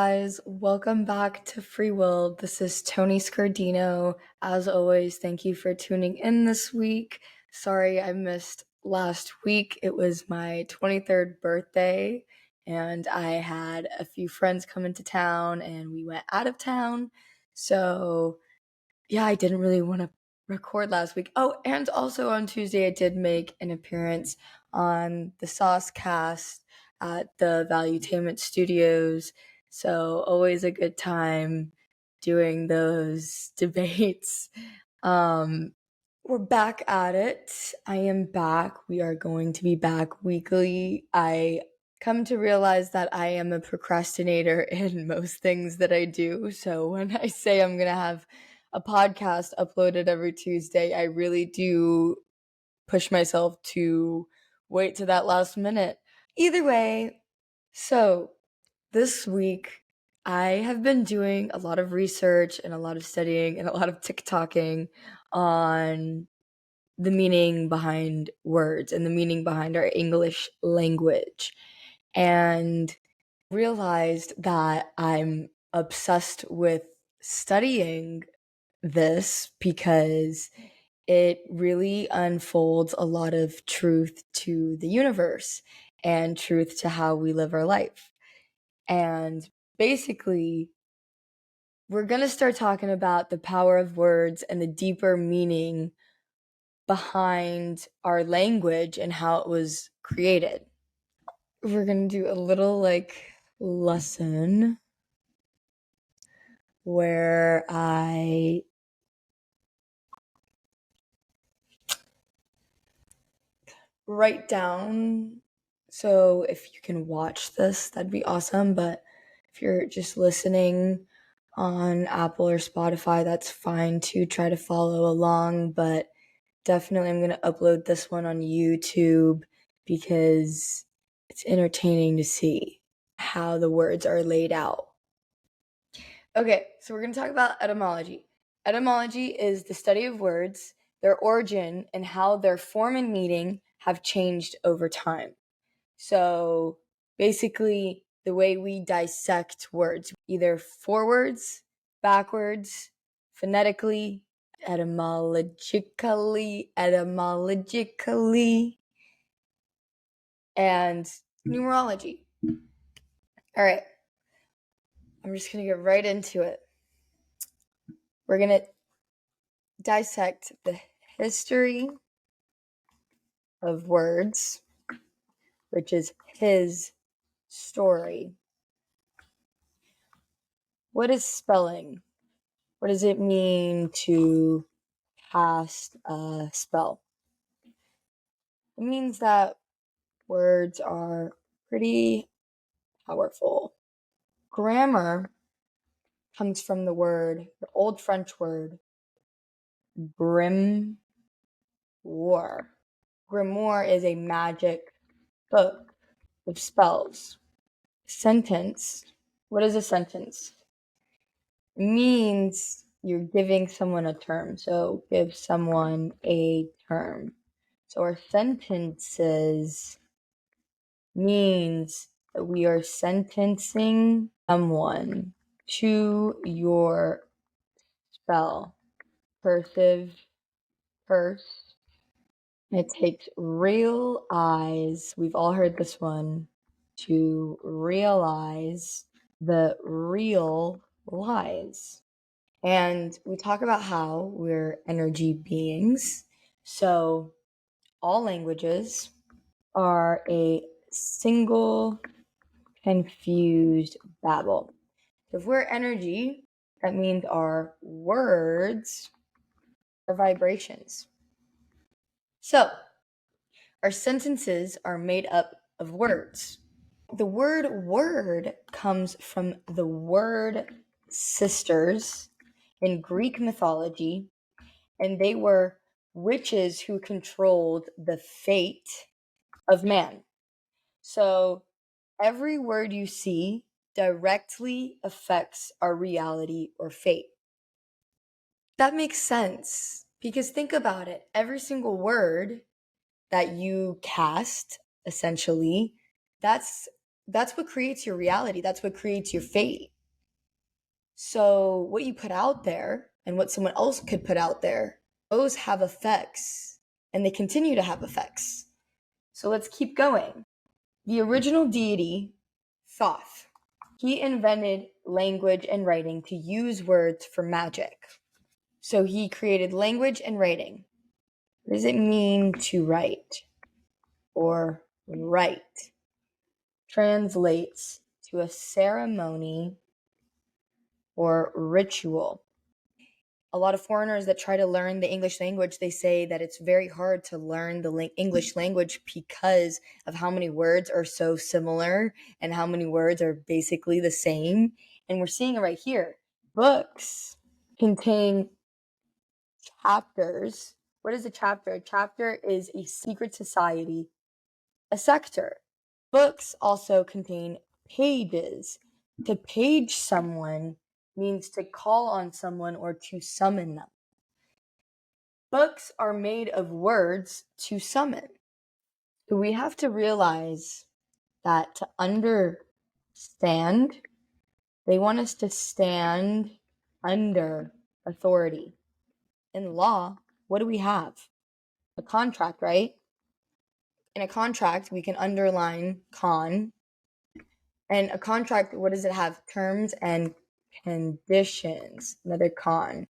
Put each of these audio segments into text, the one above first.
Guys, welcome back to Free Will. This is Tony Scardino. As always, thank you for tuning in this week. Sorry I missed last week. It was my 23rd birthday, and I had a few friends come into town, and we went out of town. So, yeah, I didn't really want to record last week. Oh, and also on Tuesday, I did make an appearance on the Sauce Cast at the Valuetainment Studios. So always a good time doing those debates. Um, we're back at it. I am back. We are going to be back weekly. I come to realize that I am a procrastinator in most things that I do. So when I say I'm going to have a podcast uploaded every Tuesday, I really do push myself to wait to that last minute. Either way, so this week I have been doing a lot of research and a lot of studying and a lot of TikToking on the meaning behind words and the meaning behind our English language. And realized that I'm obsessed with studying this because it really unfolds a lot of truth to the universe and truth to how we live our life. And basically, we're going to start talking about the power of words and the deeper meaning behind our language and how it was created. We're going to do a little lesson where I write down. So if you can watch this, that'd be awesome. But if you're just listening on Apple or Spotify, that's fine too. Try to follow along. But definitely, I'm going to upload this one on YouTube because it's entertaining to see how the words are laid out. Okay, so we're going to talk about etymology. Etymology is the study of words, their origin, and how their form and meaning have changed over time. So basically, the way we dissect words, either forwards, backwards, phonetically, etymologically, and numerology. All right, I'm just going to get right into it. We're going to dissect the history of words, which is his story. What is spelling? What does it mean to cast a spell? It means that words are pretty powerful. Grammar comes from the old French word, grimoire. Grimoire is a magic book of spells. Sentence. What is a sentence? It means you're giving someone a term. So give someone a term. So our sentences means that we are sentencing someone to your spell. Cursive, curse. It takes real eyes, we've all heard this one, to realize the real lies. And we talk about how we're energy beings. So all languages are a single confused babble. If we're energy, that means our words are vibrations. So our sentences are made up of words. The word word comes from the word sisters in Greek mythology, and they were witches who controlled the fate of man. So every word you see directly affects our reality or fate. That makes sense because think about it. Every single word that you cast, essentially, that's That's what creates your reality. That's what creates your fate. So, what you put out there and what someone else could put out there, those have effects and they continue to have effects. So, let's keep going. The original deity, Thoth, he invented language and writing to use words for magic. So, he created language and writing. What does it mean to write or write? Translates to a ceremony or ritual. A lot of foreigners that try to learn the English language, they say that it's very hard to learn the English language because of how many words are so similar and how many words are basically the same. And we're seeing it right here. Books contain chapters. What is a chapter? A chapter is a secret society, a sector. Books also contain pages. To page someone means to call on someone or to summon them. Books are made of words to summon. So we have to realize that to understand, they want us to stand under authority. In law, what do we have? A contract, right? In a contract, we can underline con. And a contract, what does it have? Terms and conditions. Another con.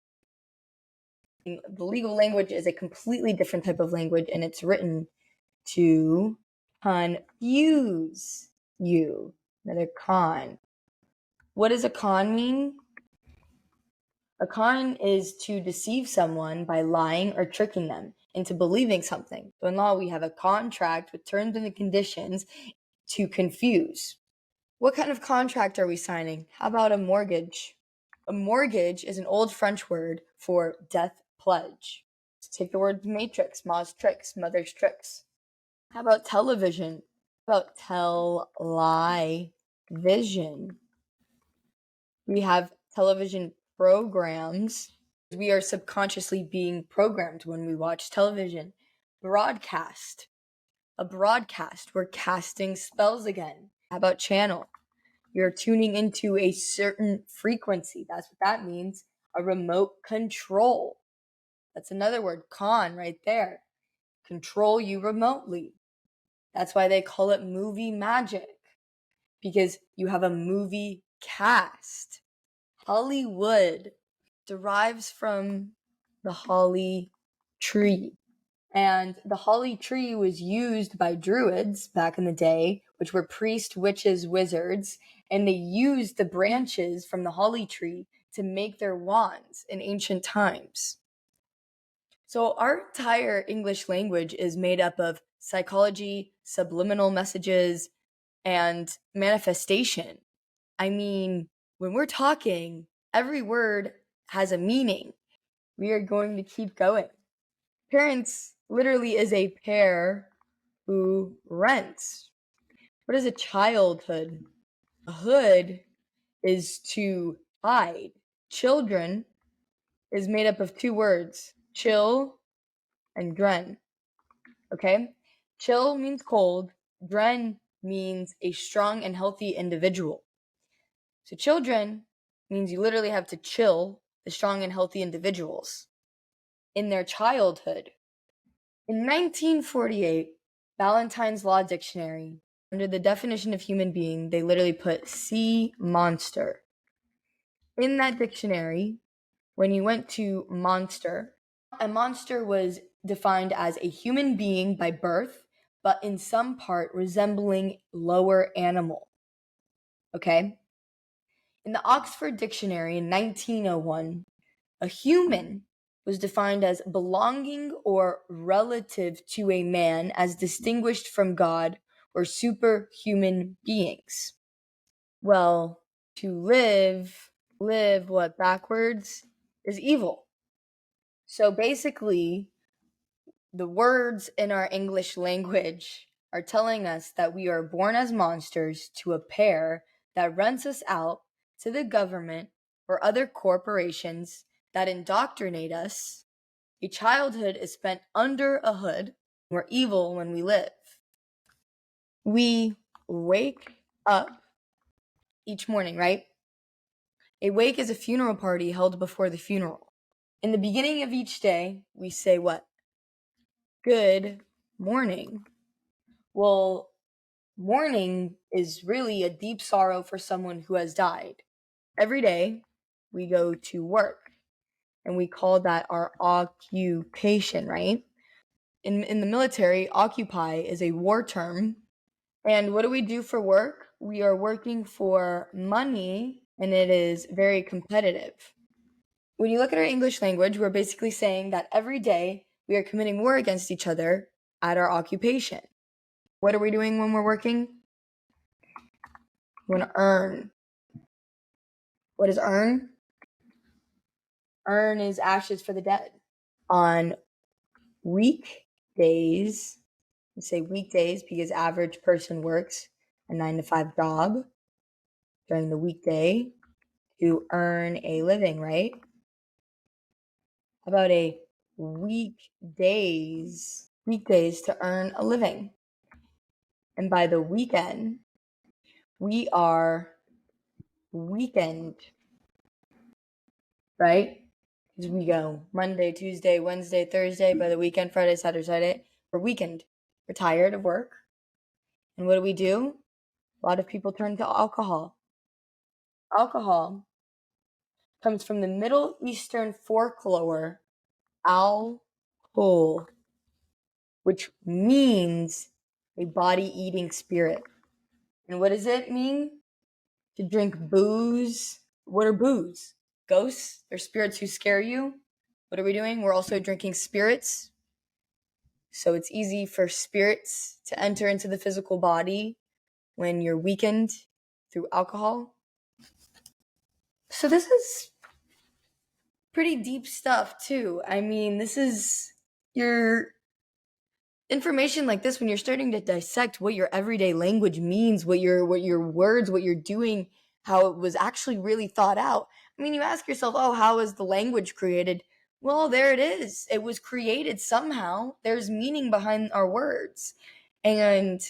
The legal language is a completely different type of language, and it's written to confuse you. Another con. What does a con mean? A con is to deceive someone by lying or tricking them into believing something. So in law, we have a contract with terms and conditions to confuse. What kind of contract are we signing? How about a mortgage? A mortgage is an old French word for death pledge. Take the word matrix, Ma's tricks, mother's tricks. How about television? How about television? We have television programs. We are subconsciously being programmed when we watch television. Broadcast. A broadcast. We're casting spells again. How about channel? You're tuning into a certain frequency. That's what that means. A remote control. That's another word, con, right there. Control you remotely. That's why they call it movie magic, because you have a movie cast. Hollywood derives from the holly tree. And the holly tree was used by druids back in the day, which were priests, witches, wizards, and they used the branches from the holly tree to make their wands in ancient times. So our entire English language is made up of psychology, subliminal messages, and manifestation. I mean, when we're talking, every word has a meaning. We are going to keep going. Parents literally is a pair who rents. What is a childhood? A hood is to hide. Children is made up of two words, chill and dren. Okay? Chill means cold. Dren means a strong and healthy individual. So children means you literally have to chill the strong and healthy individuals in their childhood. In 1948, Ballantyne's Law Dictionary, under the definition of human being, they literally put sea monster. In that dictionary, when you went to monster, a monster was defined as a human being by birth, but in some part resembling lower animal. Okay? In the Oxford Dictionary in 1901, a human was defined as belonging or relative to a man as distinguished from God or superhuman beings. Well, to live what backwards is evil. So basically, the words in our English language are telling us that we are born as monsters to a pair that rents us out to the government or other corporations that indoctrinate us. A childhood is spent under a hood. We're evil when we live. We wake up each morning, right? A wake is a funeral party held before the funeral. In the beginning of each day, we say what? Good morning. Well, mourning is really a deep sorrow for someone who has died. Every day, we go to work, and we call that our occupation, right? In the military, occupy is a war term. And what do we do for work? We are working for money, and it is very competitive. When you look at our English language, we're basically saying that every day we are committing war against each other at our occupation. What are we doing when we're working? We want to earn. What is earn? Earn is ashes for the dead. On weekdays, we say weekdays because average person works a 9 to 5 job during the weekday to earn a living, right? How about a weekdays to earn a living? And by the weekend, we are weekend, right? Because we go Monday, Tuesday, Wednesday, Thursday, by the weekend, Friday, Saturday, Sunday, we're weekend. We're tired of work. And what do? A lot of people turn to alcohol. Alcohol comes from the Middle Eastern folklore, al-hol, which means a body-eating spirit. And what does it mean? To drink booze. What are booze? Ghosts? They're spirits who scare you. What are we doing? We're also drinking spirits. So it's easy for spirits to enter into the physical body when you're weakened through alcohol. So this is pretty deep stuff too. I mean, this is your information like this when you're starting to dissect what your everyday language means, what your words, what you're doing, how it was actually really thought out. I mean, you ask yourself, oh, how is the language created? Well, there it is. It was created somehow. There's meaning behind our words. And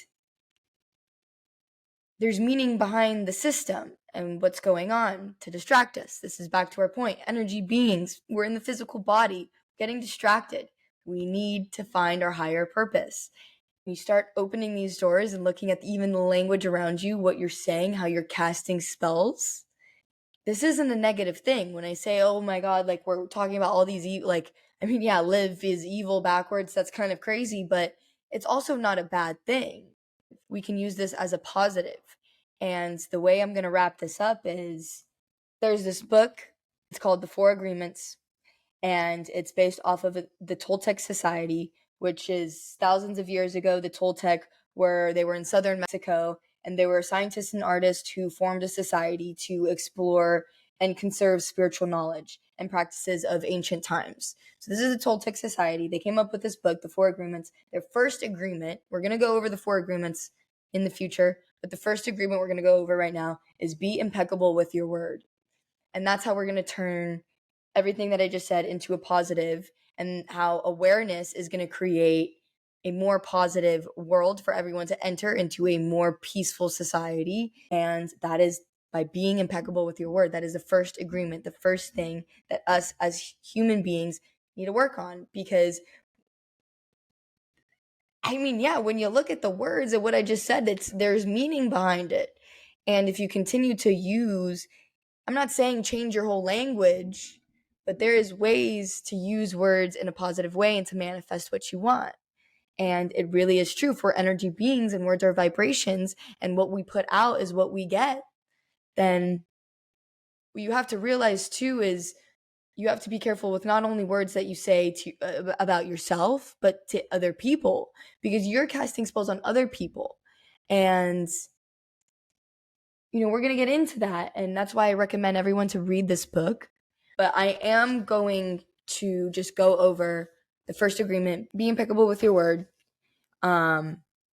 there's meaning behind the system and what's going on to distract us. This is back to our point. Energy beings, we're in the physical body, getting distracted. We need to find our higher purpose. When you start opening these doors and looking at even the language around you, what you're saying, how you're casting spells, this isn't a negative thing. When I say, oh my God, like we're talking about all these, live is evil backwards. That's kind of crazy, but it's also not a bad thing. We can use this as a positive. And the way I'm going to wrap this up is there's this book. It's called The Four Agreements, and it's based off of the Toltec Society, which is thousands of years ago. The Toltec they were in southern Mexico, and they were scientists and artists who formed a society to explore and conserve spiritual knowledge and practices of ancient times. So this is the Toltec Society. They came up with this book, The Four Agreements. Their first agreement, we're going to go over the four agreements in the future, but the first agreement we're going to go over right now is be impeccable with your word. And that's how we're going to turn everything that I just said into a positive, and how awareness is going to create a more positive world for everyone to enter into a more peaceful society. And that is by being impeccable with your word. That is the first agreement, the first thing that us as human beings need to work on. Because when you look at the words of what I just said, there's meaning behind it. And if you continue to use, I'm not saying change your whole language, but there is ways to use words in a positive way and to manifest what you want. And it really is true for energy beings, and words are vibrations, and what we put out is what we get. Then what you have to realize too is you have to be careful with not only words that you say to about yourself, but to other people, because you're casting spells on other people. And we're going to get into that, and that's why I recommend everyone to read this book. But I am going to just go over the first agreement: be impeccable with your word,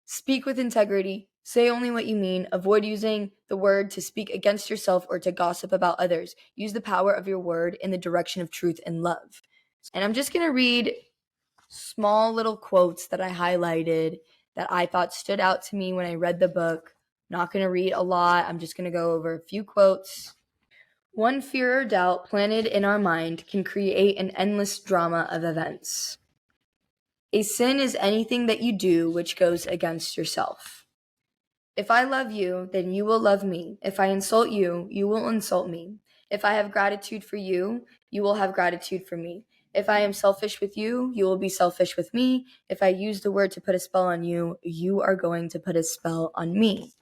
speak with integrity, say only what you mean, avoid using the word to speak against yourself or to gossip about others. Use the power of your word in the direction of truth and love. And I'm just going to read small little quotes that I highlighted that I thought stood out to me when I read the book. Not going to read a lot. I'm just going to go over a few quotes. One fear or doubt planted in our mind can create an endless drama of events. A sin is anything that you do which goes against yourself. If I love you, then you will love me. If I insult you, you will insult me. If I have gratitude for you, you will have gratitude for me. If I am selfish with you, you will be selfish with me. If I use the word to put a spell on you, you are going to put a spell on me.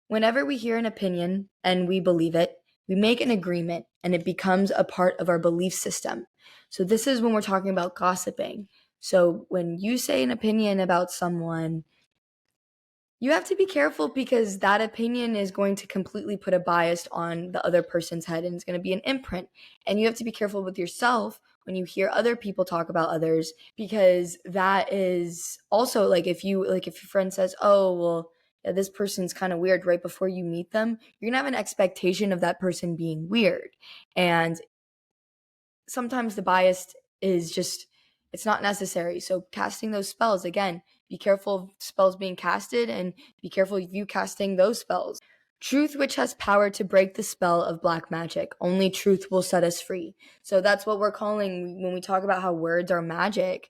Whenever we hear an opinion and we believe it, we make an agreement and it becomes a part of our belief system. So this is when we're talking about gossiping. So when you say an opinion about someone, you have to be careful because that opinion is going to completely put a bias on the other person's head and it's going to be an imprint. And you have to be careful with yourself when you hear other people talk about others, because that is also if your friend says, oh, well, yeah, this person's kind of weird right before you meet them, you're going to have an expectation of that person being weird. And sometimes the bias is just, it's not necessary. So casting those spells, again, be careful of spells being casted and be careful of you casting those spells. Truth which has power to break the spell of black magic. Only truth will set us free. So that's what we're calling, when we talk about how words are magic,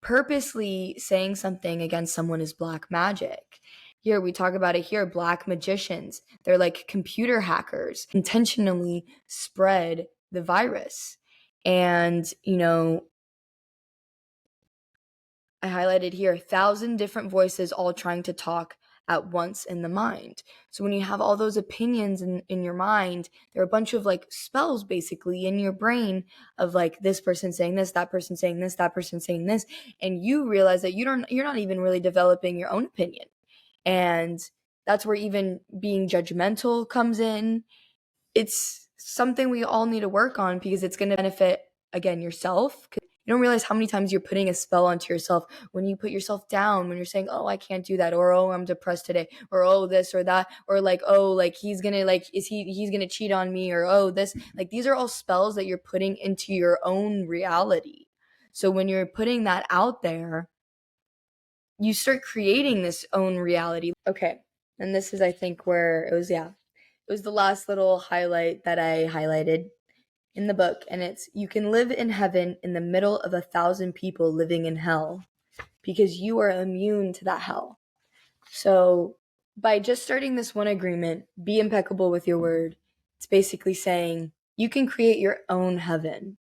purposely saying something against someone is black magic. Here, we talk about it here, black magicians. They're like computer hackers, intentionally spread the virus. And, I highlighted here 1,000 different voices all trying to talk at once in the mind. So when you have all those opinions in your mind, there are a bunch of spells basically in your brain of this person saying this, that person saying this, that person saying this, and you realize that you're not even really developing your own opinion. And that's where even being judgmental comes in. It's something we all need to work on because it's going to benefit, again, yourself. You don't realize how many times you're putting a spell onto yourself when you put yourself down, when you're saying, oh, I can't do that, or oh, I'm depressed today, or oh, this or that, or oh, he's gonna he's gonna cheat on me, or oh, this. These are all spells that you're putting into your own reality. So when you're putting that out there, you start creating this own reality. Okay, and this is, I think, where it was the last little highlight that I highlighted in the book, and it's, you can live in heaven in the middle of 1,000 people living in hell because you are immune to that hell. So by just starting this one agreement, be impeccable with your word, it's basically saying you can create your own heaven.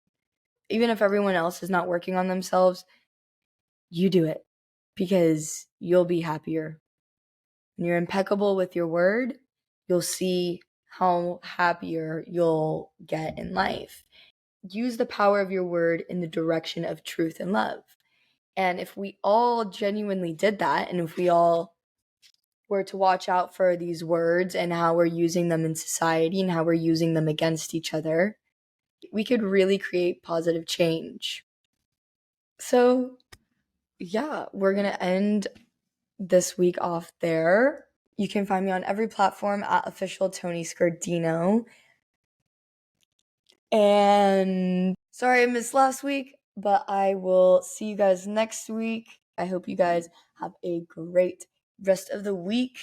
Even if everyone else is not working on themselves, you do it because you'll be happier. When you're impeccable with your word, you'll see how happier you'll get in life. Use the power of your word in the direction of truth and love. And if we all genuinely did that, and if we all were to watch out for these words and how we're using them in society and how we're using them against each other, we could really create positive change. So, yeah, we're going to end this week off there. You can find me on every platform at official Tony Scardino. And sorry I missed last week, but I will see you guys next week. I hope you guys have a great rest of the week.